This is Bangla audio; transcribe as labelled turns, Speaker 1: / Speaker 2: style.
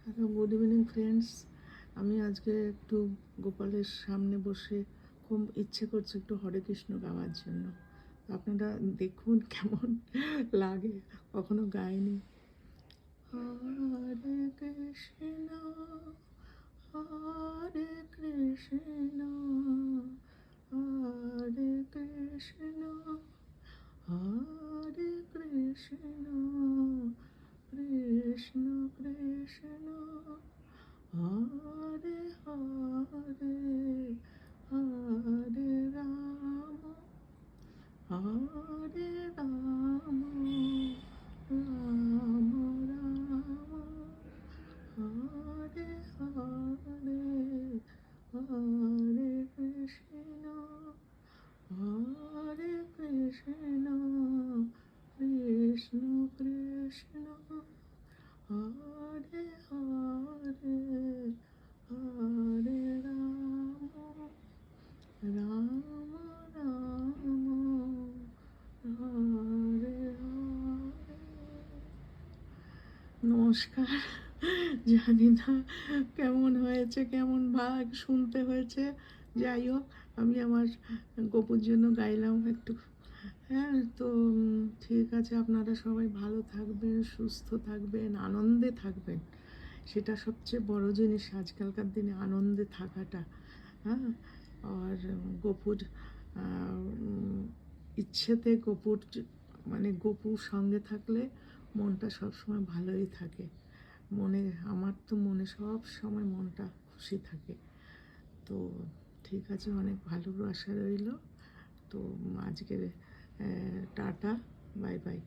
Speaker 1: Hello, good evening friends. আমি আজকে একটু গোপালের সামনে বসে খুব ইচ্ছে করছে একটু হরে কৃষ্ণ গাওয়ার জন্য। তো আপনারা দেখুন কেমন লাগে, কখনো গাইনি। হরে কৃষ্ণ হরে কৃষ্ণ হরে কৃষ্ণ হরে কৃষ্ণ কৃষ্ণ কৃষ্ণ হরে হরে হরে রাম হরে রাম রাম রাম হরে হরে হরে কৃষ্ণ হরে কৃষ্ণ কৃষ্ণ কৃষ্ণ হরে হরে হরে রাম রাম রাম হরে হরে। নমস্কার। জানি না কেমন হয়েছে, কেমন ভাগ শুনতে হয়েছে। যাই হোক, আমি আমার গপুর জন্য গাইলাম একটু। হ্যাঁ, তো ঠিক আছে, আপনারা সবাই ভালো থাকবেন, সুস্থ থাকবেন, আনন্দে থাকবেন। সেটা সবচেয়ে বড় জিনিস আজকালকার দিনে, আনন্দে থাকাটা। হ্যাঁ, আর গপুর ইচ্ছেতে গপুর মানে গপুর সঙ্গে থাকলে মনটা সবসময় ভালোই থাকে। আমার তো মনে সব সময় মনটা খুশি থাকে। তো ঠিক আছে, অনেক ভালোবাসা রইল। তো আজকে টাটা, বাই বাই।